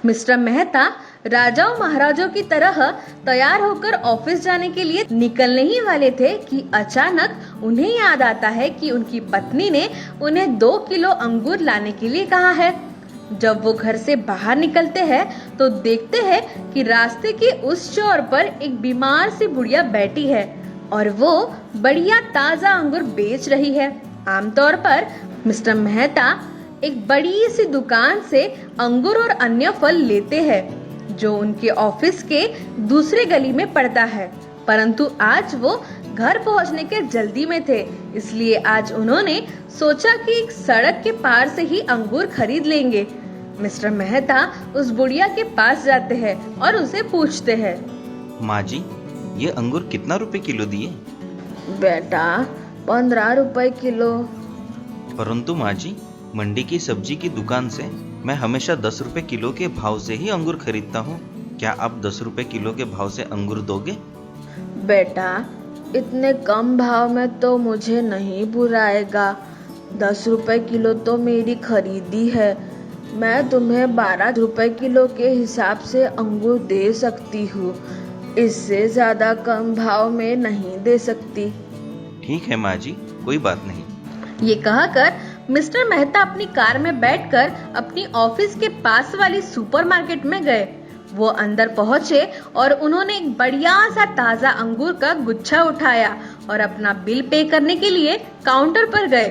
Mister Mehta राजाओं महाराजों की तरह तैयार होकर ऑफिस जाने के लिए निकलने ही वाले थे कि अचानक उन्हें याद आता है कि उनकी पत्नी ने उन्हें 2 किलो अंगूर लाने के लिए कहा है। जब वो घर से बाहर निकलते हैं तो देखते हैं कि रास्ते के उस छोर पर एक बीमार सी बुढ़िया बैठी है और वो बढ़िया ताजा अंगूर बेच रही है। आमतौर पर मिस्टर मेहता एक बड़ी सी दुकान से अंगूर और अन्य फल लेते हैं जो उनके ऑफिस के दूसरे गली में पड़ता है, परंतु आज वो घर पहुंचने के जल्दी में थे, इसलिए आज उन्होंने सोचा कि एक सड़क के पार से ही अंगूर खरीद लेंगे। मिस्टर मेहता उस बुढ़िया के पास जाते हैं और उसे पूछते हैं, माँ जी, ये अंगूर कितना रुपए किलो दिए? बेटा 15 रुपए किलो। परंतु माँ जी, मंडी की सब्जी की दुकान से मैं हमेशा 10 रुपए किलो के भाव से ही अंगूर खरीदता हूँ। क्या आप 10 रुपए किलो के भाव से अंगूर दोगे? बेटा इतने कम भाव में तो मुझे नहीं बुलाएगा। 10 रुपए किलो तो मेरी खरीदी है। मैं तुम्हें 12 रुपए किलो के हिसाब से अंगूर दे सकती हूँ, इससे ज्यादा कम भाव में नहीं दे सकती। ठीक है माँ जी, कोई बात नहीं। ये कहकर मिस्टर मेहता अपनी कार में बैठकर अपनी ऑफिस के पास वाली सुपरमार्केट में गए। वो अंदर पहुंचे और उन्होंने एक बढ़िया सा ताजा अंगूर का गुच्छा उठाया और अपना बिल पे करने के लिए काउंटर पर गए।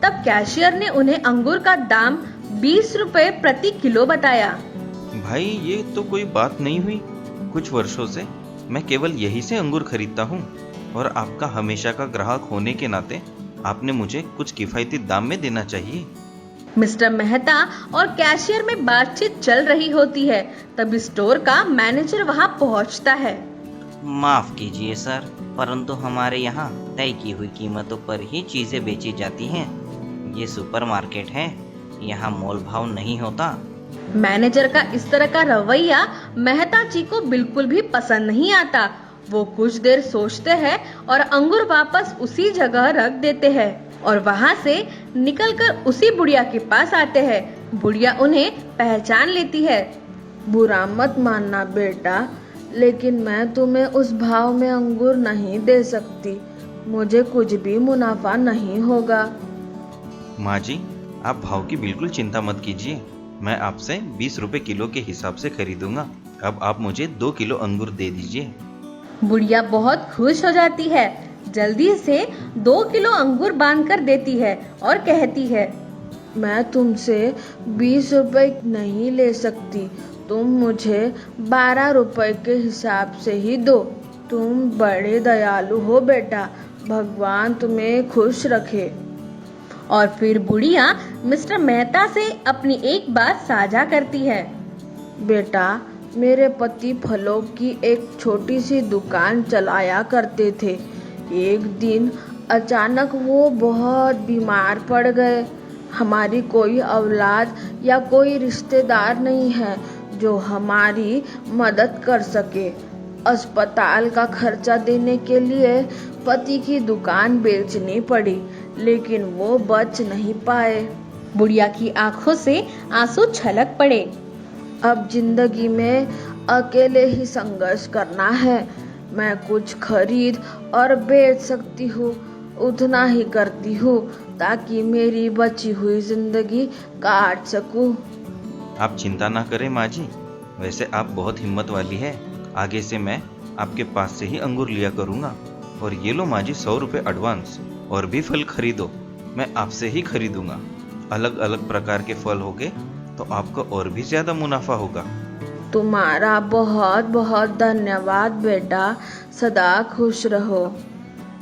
तब कैशियर ने उन्हें अंगूर का दाम 20 रुपए प्रति किलो बताया। भाई, ये तो कोई बात नहीं हुई। कुछ वर्षों से मैं केवल यही से अंगूर खरीदता हूँ और आपका हमेशा का ग्राहक होने के नाते आपने मुझे कुछ किफायती दाम में देना चाहिए। मिस्टर मेहता और कैशियर में बातचीत चल रही होती है, तब स्टोर का मैनेजर वहां पहुंचता है। माफ कीजिए सर, परंतु हमारे यहाँ तय की हुई कीमतों पर ही चीजें बेची जाती हैं। ये सुपरमार्केट है, यहाँ मोल भाव नहीं होता। मैनेजर का इस तरह का रवैया मेहता जी को बिल्कुल भी पसंद नहीं आता। वो कुछ देर सोचते हैं और अंगूर वापस उसी जगह रख देते हैं और वहां से निकलकर उसी बुढ़िया के पास आते हैं। बुढ़िया उन्हें पहचान लेती है। बुरा मत मानना बेटा, लेकिन मैं तुम्हें उस भाव में अंगूर नहीं दे सकती। मुझे कुछ भी मुनाफा नहीं होगा। माँ जी, आप भाव की बिल्कुल चिंता मत कीजिए। मैं आपसे 20 रुपए किलो के हिसाब से खरीदूंगा। अब आप मुझे 2 किलो अंगूर दे दीजिए। बुढ़िया बहुत खुश हो जाती है, जल्दी से 2 किलो अंगूर बांध कर देती है और कहती है, मैं तुमसे 20 रुपए नहीं ले सकती, तुम मुझे 12 रुपए के हिसाब से ही दो। तुम बड़े दयालु हो बेटा, भगवान तुम्हें खुश रखे। और फिर बुढ़िया मिस्टर मेहता से अपनी एक बात साझा करती है। बेटा, मेरे पति फलों की एक छोटी सी दुकान चलाया करते थे। एक दिन अचानक वो बहुत बीमार पड़ गए। हमारी कोई औलाद या कोई रिश्तेदार नहीं है जो हमारी मदद कर सके। अस्पताल का खर्चा देने के लिए पति की दुकान बेचनी पड़ी, लेकिन वो बच नहीं पाए। बुढ़िया की आंखों से आंसू छलक पड़े। अब जिंदगी में अकेले ही संघर्ष करना है। मैं कुछ खरीद और बेच सकती हूँ, उतना ही करती हूँ ताकि मेरी बची हुई जिंदगी काट सकूं। आप चिंता ना करें माँ जी, वैसे आप बहुत हिम्मत वाली है। आगे से मैं आपके पास से ही अंगूर लिया करूँगा। और ये लो माँ जी 100 रुपये एडवांस। और भी फल खरीदो, मैं आपसे ही खरीदूंगा। अलग अलग प्रकार के फल होंगे तो आपको और भी ज्यादा मुनाफा होगा। तुम्हारा बहुत बहुत धन्यवाद बेटा, सदा खुश रहो।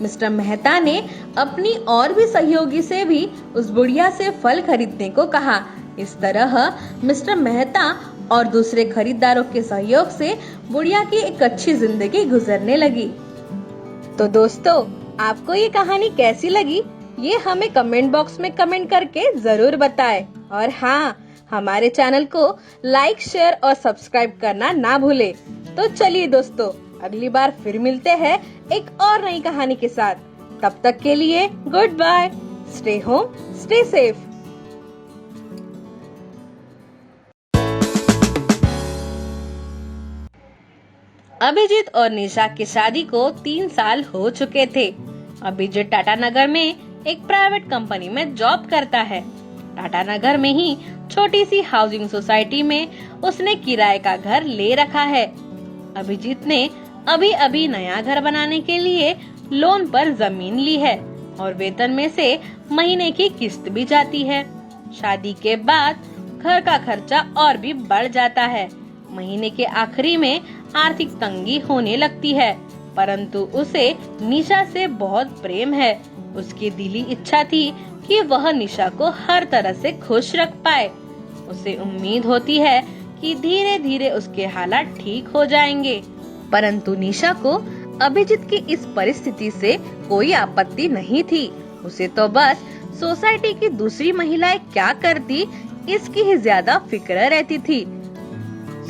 मिस्टर मेहता ने अपनी और भी सहयोगी से भी उस बुढ़िया से फल खरीदने को कहा। इस तरह मिस्टर मेहता और दूसरे खरीदारों के सहयोग से बुढ़िया की एक अच्छी जिंदगी गुजरने लगी। तो दोस्तों, आपको ये कहानी कैसी लगी, ये हमें कमेंट बॉक्स में कमेंट करके जरूर बताएं। और हाँ, हमारे चैनल को लाइक, शेयर और सब्सक्राइब करना ना भूले। तो चलिए दोस्तों, अगली बार फिर मिलते हैं एक और नई कहानी के साथ। तब तक के लिए goodbye, stay home, stay safe. Abhijit और निशा की शादी को 3 साल हो चुके थे। अभिजीत टाटा नगर में एक प्राइवेट कंपनी में जॉब करता है। टाटा नगर में ही छोटी सी हाउसिंग सोसाइटी में उसने किराए का घर ले रखा है। अभिजीत ने अभी अभी नया घर बनाने के लिए लोन पर जमीन ली है और वेतन में से महीने की किस्त भी जाती है। शादी के बाद घर का खर्चा और भी बढ़ जाता है। महीने के आखिरी में आर्थिक तंगी होने लगती है, परंतु उसे निशा से बहुत प्रेम है। उसकी दिली इच्छा थी कि वह निशा को हर तरह से खुश रख पाए। उसे उम्मीद होती है कि धीरे धीरे उसके हालात ठीक हो जाएंगे, परंतु निशा को अभिजीत की इस परिस्थिति से कोई आपत्ति नहीं थी। उसे तो बस सोसाइटी की दूसरी महिलाएं क्या करती इसकी ही ज्यादा फिक्र रहती थी।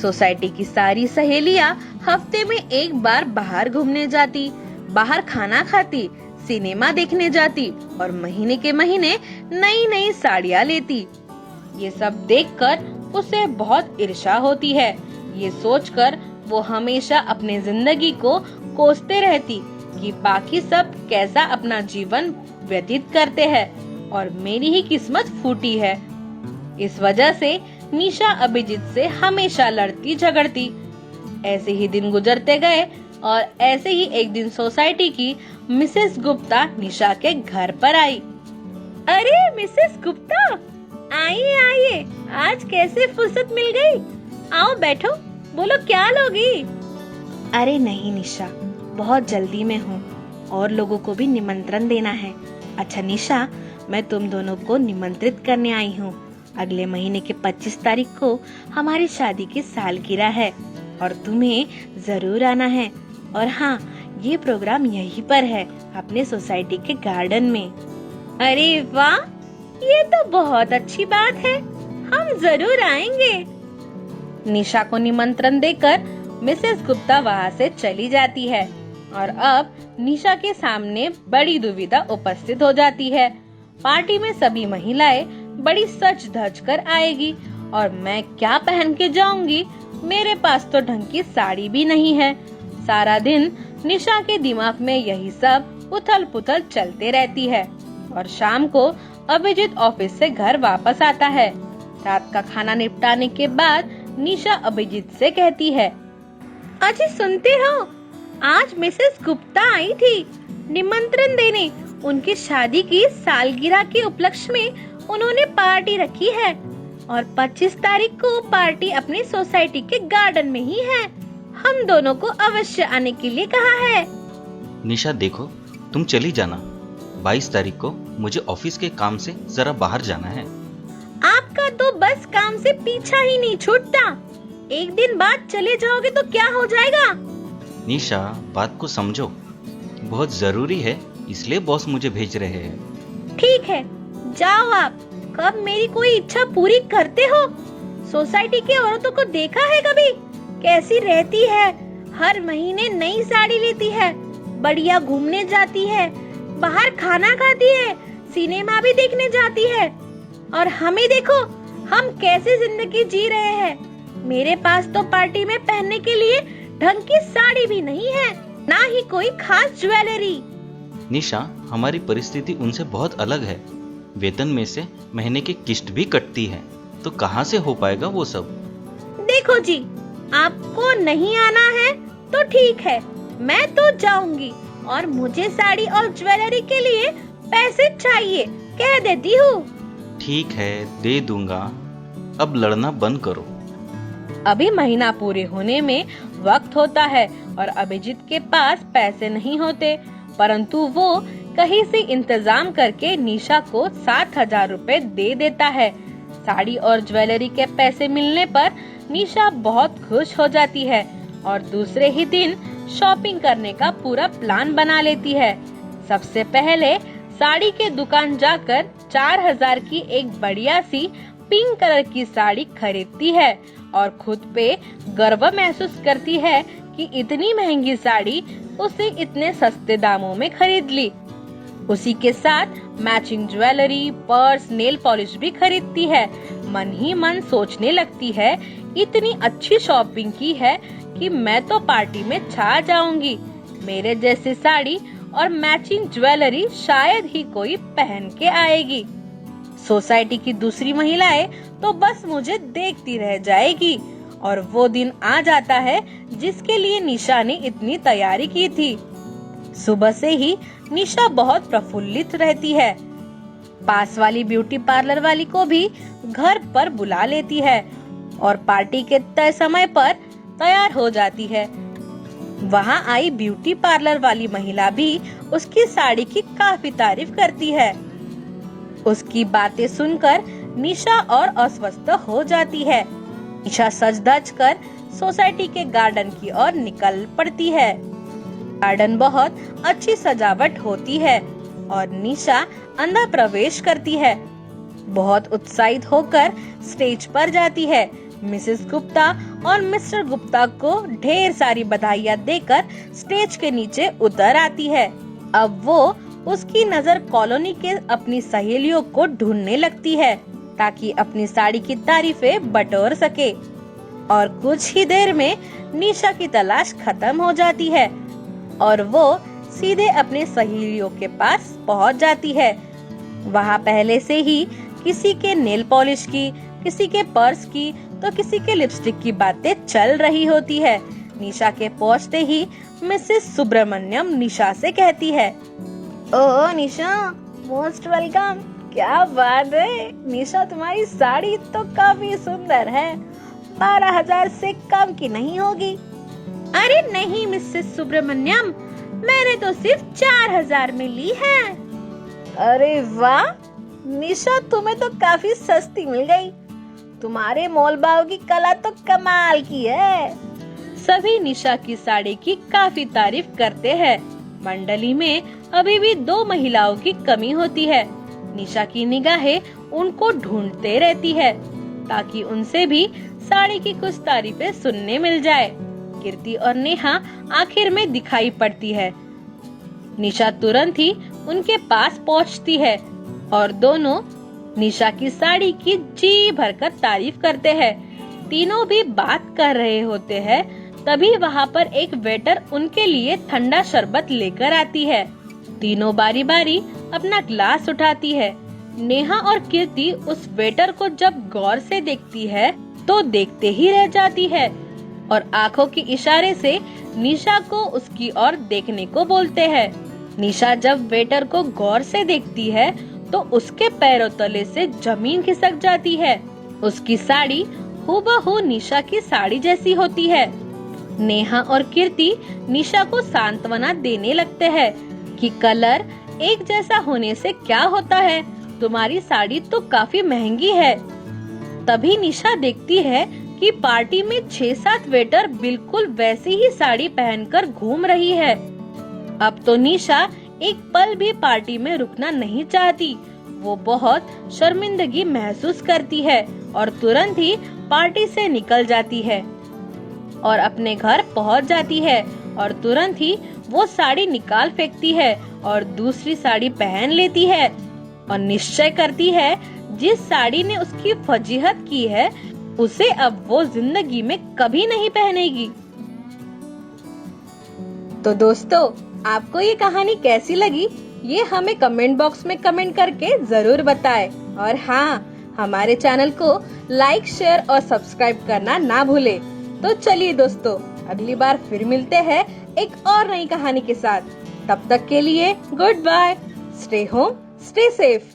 सोसाइटी की सारी सहेलियां हफ्ते में एक बार बाहर घूमने जाती, बाहर खाना खाती, सिनेमा देखने जाती और महीने के महीने नई नई साड़ियां लेती। ये सब देखकर उसे बहुत ईर्ष्या होती है। ये सोचकर वो हमेशा अपने जिंदगी को कोसते रहती कि बाकी सब कैसा अपना जीवन व्यतीत करते हैं और मेरी ही किस्मत फूटी है। इस वजह से निशा अभिजीत से हमेशा लड़ती झगड़ती। ऐसे ही दिन गुजरते गए और ऐसे ही एक दिन सोसाइटी की मिसेस गुप्ता निशा के घर पर आई। अरे मिसेस गुप्ता, आइए आइए, आज कैसे फुर्सत मिल गई? आओ बैठो, बोलो क्या लोगी? अरे नहीं निशा, बहुत जल्दी में हूँ और लोगों को भी निमंत्रण देना है। अच्छा निशा, मैं तुम दोनों को निमंत्रित करने आई हूँ। अगले महीने के 25 तारीख को हमारी शादी की सालगिरह है और तुम्हें जरूर आना है। और हाँ, ये प्रोग्राम यहीं पर है, अपने सोसाइटी के गार्डन में। अरे वाह, ये तो बहुत अच्छी बात है, हम जरूर आएंगे। निशा को निमंत्रण देकर मिसेस गुप्ता वहाँ से चली जाती है और अब निशा के सामने बड़ी दुविधा उपस्थित हो जाती है। पार्टी में सभी महिलाएं बड़ी सज धज कर आएगी और मैं क्या पहन के जाऊंगी? मेरे पास तो ढंग की साड़ी भी नहीं है। सारा दिन निशा के दिमाग में यही सब उथल पुथल चलते रहती है और शाम को अभिजीत ऑफिस से घर वापस आता है। रात का खाना निपटाने के बाद निशा अभिजीत से कहती है, अजी सुनते हो, आज मिसेस गुप्ता आई थी निमंत्रण देने। उनकी शादी की सालगिरह के उपलक्ष्य में उन्होंने पार्टी रखी है और 25 तारीख को पार्टी अपनी सोसाइटी के गार्डन में ही है। हम दोनों को अवश्य आने के लिए कहा है। निशा देखो, तुम चली जाना। 22 तारीख को मुझे ऑफिस के काम से जरा बाहर जाना है। आपका तो बस काम से पीछा ही नहीं छूटता। एक दिन बाद चले जाओगे तो क्या हो जाएगा? निशा, बात को समझो, बहुत जरूरी है, इसलिए बॉस मुझे भेज रहे हैं। ठीक है, जाओ आप। कब मेरी कोई इच्छा पूरी करते हो? सोसाइटी की औरतों को देखा है कभी कैसी रहती है? हर महीने नई साड़ी लेती है, बढ़िया घूमने जाती है, बाहर खाना खाती है, सिनेमा भी देखने जाती है। और हमें देखो, हम कैसे जिंदगी जी रहे हैं। मेरे पास तो पार्टी में पहनने के लिए ढंग की साड़ी भी नहीं है, ना ही कोई खास ज्वेलरी। निशा, हमारी परिस्थिति उनसे बहुत अलग है। वेतन में से महीने की किस्त भी कटती है, तो कहाँ से हो पाएगा वो सब? देखो जी, आपको नहीं आना है तो ठीक है, मैं तो जाऊंगी और मुझे साड़ी और ज्वेलरी के लिए पैसे चाहिए, कह देती हूँ। ठीक है, दे दूंगा। अब लड़ना बंद करो। अभी महीना पूरे होने में वक्त होता है और अभिजीत के पास पैसे नहीं होते, परंतु वो कहीं से इंतजाम करके निशा को 7,000 रुपए दे देता है। साड़ी और ज्वेलरी के पैसे मिलने पर निशा बहुत खुश हो जाती है और दूसरे ही दिन शॉपिंग करने का पूरा प्लान बना लेती है। सबसे पहले साड़ी के दुकान जाकर 4,000 की एक बढ़िया सी पिंक कलर की साड़ी खरीदती है और खुद पे गर्व महसूस करती है कि इतनी महंगी साड़ी उसे इतने सस्ते दामों में खरीद ली। उसी के साथ matching jewellery, purse, nail polish भी खरीदती है। मन ही मन सोचने लगती है, इतनी अच्छी शॉपिंग की है कि मैं तो पार्टी में छा जाऊंगी। मेरे जैसी साड़ी और मैचिंग ज्वेलरी शायद ही कोई पहन के आएगी। सोसाइटी की दूसरी महिलाएं तो बस मुझे देखती रह जाएगी। और वो दिन आ जाता है जिसके लिए निशा ने इतनी तैयारी की थी। सुबह से ही निशा बहुत प्रफुल्लित रहती है। पास वाली ब्यूटी पार्लर वाली को भी घर पर बुला लेती है और पार्टी के तय समय पर तैयार हो जाती है। वहाँ आई ब्यूटी पार्लर वाली महिला भी उसकी साड़ी की काफी तारीफ करती है। उसकी बातें सुनकर निशा और अस्वस्थ हो जाती है। निशा सज धज कर सोसाइटी के गार्डन की ओर निकल पड़ती है। गार्डन बहुत अच्छी सजावट होती है और निशा अंदर प्रवेश करती है। बहुत उत्साहित होकर स्टेज पर जाती है। मिसेस गुप्ता और मिस्टर गुप्ता को ढेर सारी बधाइयाँ देकर स्टेज के नीचे उतर आती है। अब वो उसकी नजर कॉलोनी के अपनी सहेलियों को ढूंढने लगती है ताकि अपनी साड़ी की तारीफें बटोर सके। और कुछ ही देर में निशा की तलाश खत्म हो जाती है और वो सीधे अपने सहेलियों के पास पहुंच जाती है। वहाँ पहले से ही किसी के नेल पॉलिश की, किसी के पर्स की तो किसी के लिपस्टिक की बातें चल रही होती है। निशा के पहुंचते ही मिसेस सुब्रमण्यम निशा से कहती है, ओह निशा, मोस्ट वेलकम। क्या बात है निशा, तुम्हारी साड़ी तो काफी सुंदर है। 12,000 से कम की नहीं होगी। अरे नहीं मिसेस सुब्रमण्यम, मैंने तो सिर्फ 4,000 में ली है। अरे वाह निशा, तुम्हें तो काफी सस्ती मिल गई। तुम्हारे मोलभाव की कला तो कमाल की है। सभी निशा की साड़ी की काफी तारीफ करते हैं। मंडली में अभी भी 2 महिलाओं की कमी होती है। निशा की निगाहें उनको ढूंढते रहती है ताकि उनसे भी साड़ी की कुछ तारीफें सुनने मिल जाए। कीर्ति और नेहा आखिर में दिखाई पड़ती है। निशा तुरंत ही उनके पास पहुंचती है और दोनों निशा की साड़ी की जी भरकर तारीफ करते हैं। तीनों भी बात कर रहे होते हैं, तभी वहाँ पर एक वेटर उनके लिए ठंडा शरबत लेकर आती है। तीनों बारी बारी अपना ग्लास उठाती है। नेहा और कीर्ति उस वेटर को जब गौर से देखती है तो देखते ही रह जाती है और आंखों के इशारे से निशा को उसकी ओर देखने को बोलते हैं। निशा जब वेटर को गौर से देखती है तो उसके पैरों तले से जमीन खिसक जाती है। उसकी साड़ी हूबहू निशा की साड़ी जैसी होती है। नेहा और कीर्ति निशा को सांत्वना देने लगते हैं कि कलर एक जैसा होने से क्या होता है, तुम्हारी साड़ी तो काफी महंगी है। तभी निशा देखती है कि पार्टी में 6-7 वेटर बिल्कुल वैसी ही साड़ी पहनकर घूम रही है। अब तो निशा एक पल भी पार्टी में रुकना नहीं चाहती। वो बहुत शर्मिंदगी महसूस करती है और तुरंत ही पार्टी से निकल जाती है और अपने घर पहुंच जाती है और तुरंत ही वो साड़ी निकाल फेंकती है और दूसरी साड़ी पहन लेती है और निश्चय करती है जिस साड़ी ने उसकी फजीहत की है उसे अब वो जिंदगी में कभी नहीं पहनेगी। तो दोस्तों, आपको ये कहानी कैसी लगी ये हमें कमेंट बॉक्स में कमेंट करके जरूर बताएं। और हाँ, हमारे चैनल को लाइक, शेयर और सब्सक्राइब करना ना भूले। तो चलिए दोस्तों, अगली बार फिर मिलते हैं एक और नई कहानी के साथ। तब तक के लिए goodbye. Stay home, stay safe.